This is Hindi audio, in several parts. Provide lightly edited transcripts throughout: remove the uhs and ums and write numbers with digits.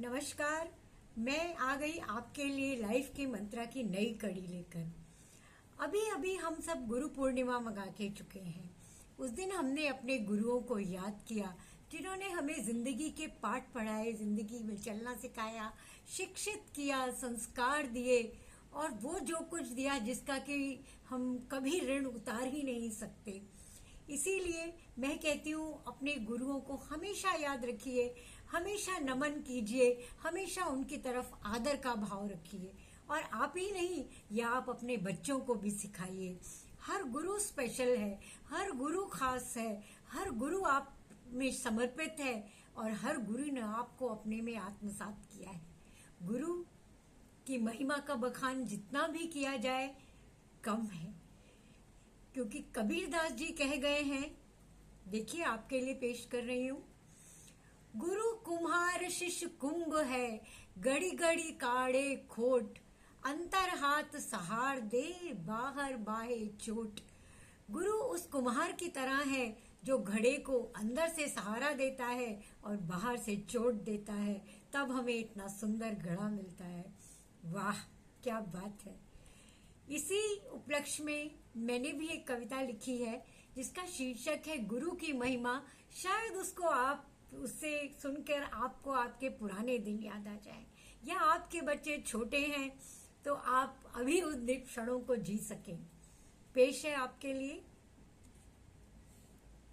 नमस्कार। मैं आ गई आपके लिए लाइफ की मंत्रा की नई कड़ी लेकर। अभी अभी हम सब गुरु पूर्णिमा मना के चुके हैं। उस दिन हमने अपने गुरुओं को याद किया जिन्होंने हमें जिंदगी के पाठ पढ़ाए, जिंदगी में चलना सिखाया, शिक्षित किया, संस्कार दिए और वो जो कुछ दिया जिसका कि हम कभी ऋण उतार ही नहीं सकते। इसीलिए मैं कहती हूँ अपने गुरुओं को हमेशा याद रखिए, हमेशा नमन कीजिए, हमेशा उनकी तरफ आदर का भाव रखिए। और आप ही नहीं, या आप अपने बच्चों को भी सिखाइए। हर गुरु स्पेशल है, हर गुरु खास है, हर गुरु आप में समर्पित है और हर गुरु ने आपको अपने में आत्मसात किया है। गुरु की महिमा का बखान जितना भी किया जाए कम है, क्योंकि कबीरदास जी कह गए हैं। देखिए, आपके लिए पेश कर रही हूं। गुरु कुम्हार शिष्य कुंभ है, गड़ी गड़ी काढ़े खोट, अंतर हाथ सहार दे, बाहर बाहे चोट। गुरु उस कुम्हार की तरह है जो घड़े को अंदर से सहारा देता है और बाहर से चोट देता है, तब हमें इतना सुंदर घड़ा मिलता है। वाह, क्या बात है। इसी उपलक्ष्य में मैंने भी एक कविता लिखी है जिसका शीर्षक है गुरु की महिमा। शायद उससे सुनकर आपको आपके पुराने दिन याद आ जाए, या आपके बच्चे छोटे हैं तो आप अभी उस दिन क्षणों को जी सकें। पेश है आपके लिए।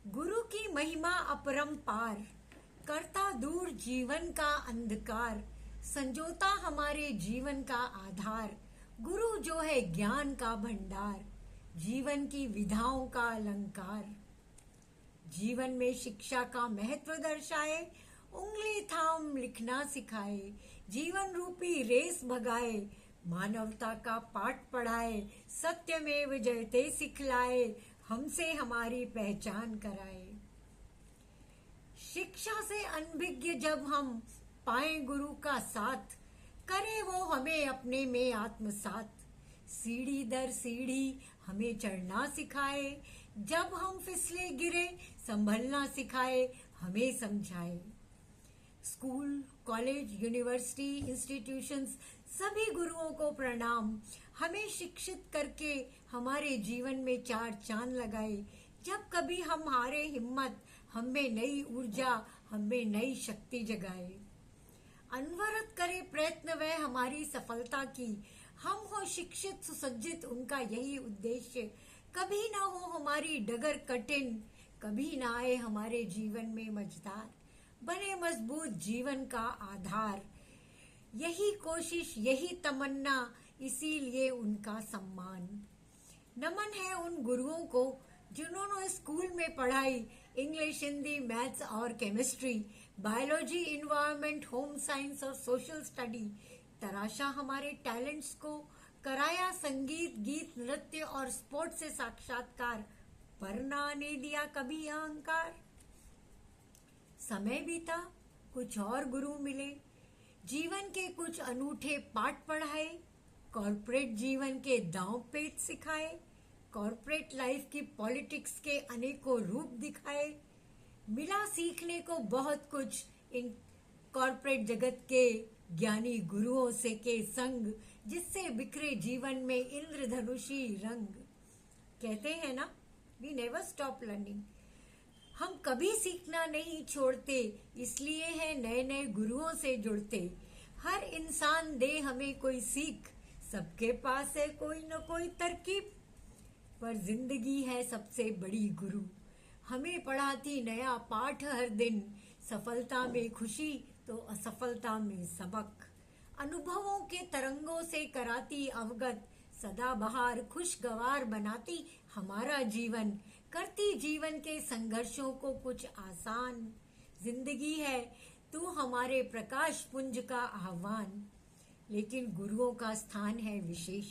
गुरु की महिमा अपरंपार, करता दूर जीवन का अंधकार, संजोता हमारे जीवन का आधार। गुरु जो है ज्ञान का भंडार, जीवन की विधाओं का अलंकार। जीवन में शिक्षा का महत्व दर्शाए, उंगली थाम लिखना सिखाए, जीवन रूपी रेस भगाए, मानवता का पाठ पढ़ाए, सत्यमेव जयते सिखलाए, हमसे हमारी पहचान कराए। शिक्षा से अनभिज्ञ जब हम पाए गुरु का साथ, करे वो हमें अपने में आत्मसात। सीढ़ी दर सीढ़ी हमें चढ़ना सिखाए, जब हम फिसले गिरे संभलना सिखाए, हमें समझाए। स्कूल, कॉलेज, यूनिवर्सिटी, इंस्टीट्यूशंस, सभी गुरुओं को प्रणाम। हमें शिक्षित करके हमारे जीवन में चार चांद लगाए। जब कभी हम हारे हिम्मत, हमें नई ऊर्जा, हमें नई शक्ति जगाए। अनवरत करे प्रयत्न वह हमारी सफलता की, हम हो शिक्षित सुसज्जित उनका यही उद्देश्य। कभी ना हो हमारी डगर कठिन, कभी ना आए हमारे जीवन में मझधार, बने मजबूत जीवन का आधार। यही कोशिश, यही तमन्ना, इसीलिए उनका सम्मान। नमन है उन गुरुओं को जिन्होंने स्कूल में पढ़ाई, इंग्लिश, हिंदी, मैथ्स और chemistry, biology, environment, home science और सोशल स्टडी, तराशा हमारे टैलेंट्स को, कराया संगीत, गीत, नृत्य और स्पोर्ट्स से साक्षात्कार, पर ना आने दिया कभी अहंकार। समय बीता, कुछ और गुरु मिले, जीवन के कुछ अनूठे पाठ पढ़ाए, कॉर्पोरेट जीवन के दांव पेच सिखाए, कॉर्पोरेट लाइफ की पॉलिटिक्स के अनेकों रूप दिखाए। मिला सीखने को बहुत कुछ इन कॉर्पोरेट जगत के ज्ञानी गुरुओं से के संग, जिससे बिखरे जीवन में इंद्रधनुषी रंग। कहते हैं ना, वी नेवर स्टॉप लर्निंग। हम कभी सीखना नहीं छोड़ते, इसलिए है नए नए गुरुओं से जुड़ते। हर इंसान दे हमें कोई सीख, सबके पास है कोई न कोई तरकीब, पर जिंदगी है सबसे बड़ी गुरु। हमें पढ़ाती नया पाठ हर दिन, सफलता में खुशी तो असफलता में सबक। अनुभवों के तरंगों से कराती अवगत, सदाबहार खुशगवार बनाती हमारा जीवन, करती जीवन के संघर्षों को कुछ आसान। जिंदगी है तू हमारे प्रकाश पुंज का आह्वान, लेकिन गुरुओं का स्थान है विशेष।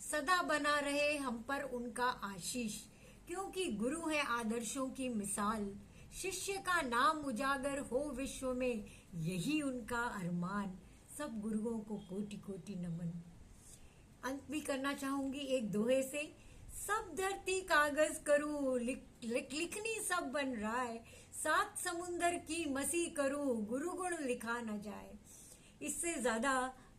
सदा बना रहे हम पर उनका आशीष, क्योंकि गुरु है आदर्शों की मिसाल। शिष्य का नाम उजागर हो विश्व में, यही उनका अरमान। सब गुरुओं को कोटि कोटि नमन। अंत भी करना चाहूंगी एक दोहे से। सब धरती कागज करूं, लिखनी सब बन रहा है, सात समुंदर की मसी करूं, गुरु गुण लिखा न जाए। इससे ज्यादा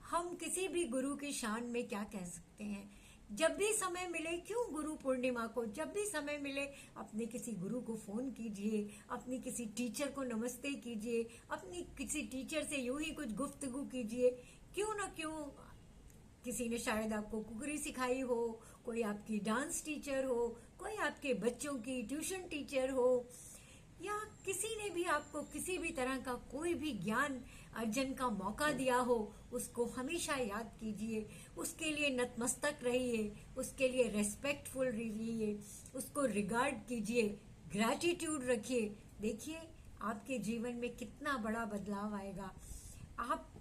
हम किसी भी गुरु की शान में क्या कह सकते हैं। जब भी समय मिले, क्यों गुरु पूर्णिमा को जब भी समय मिले अपने किसी गुरु को फोन कीजिए, अपनी किसी टीचर को नमस्ते कीजिए, अपनी किसी टीचर से यूं ही कुछ गुफ्तगू कीजिए। क्यों ना क्यों किसी ने शायद आपको कुकरी सिखाई हो, कोई आपकी डांस टीचर हो, कोई आपके बच्चों की ट्यूशन टीचर हो, या किसी ने भी आपको किसी भी तरह का कोई भी ज्ञान अर्जन का मौका दिया हो, उसको हमेशा याद कीजिए, उसके लिए नतमस्तक रहिए, उसके लिए रेस्पेक्टफुल रहिए, उसको रिगार्ड कीजिए, ग्रैटिट्यूड रखिए। देखिए आपके जीवन में कितना बड़ा बदलाव आएगा। आप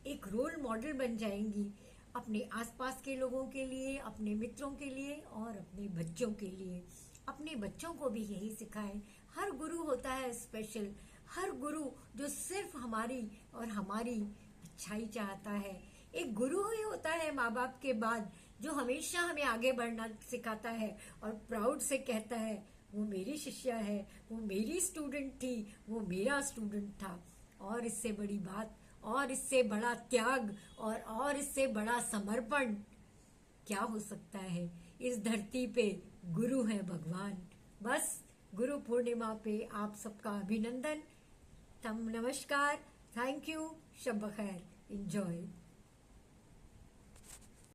एक रोल मॉडल बन जाएंगी अपने आसपास के लोगों के लिए, अपने मित्रों के लिए और अपने बच्चों के लिए। अपने बच्चों को भी यही सिखाएं। हर गुरु होता है स्पेशल, हर गुरु जो सिर्फ हमारी और हमारी अच्छाई चाहता है। एक गुरु ही होता है माँ बाप के बाद जो हमेशा हमें आगे बढ़ना सिखाता है और प्राउड से कहता है वो मेरी शिष्या है, वो मेरी स्टूडेंट थी, वो मेरा स्टूडेंट था। और इससे बड़ी बात और इससे बड़ा त्याग और इससे बड़ा समर्पण क्या हो सकता है। इस धरती पे गुरु है भगवान। बस गुरु पूर्णिमा पे आप सबका अभिनंदन, नमस्कार, थैंक यू, शब बखैर, एंजॉय।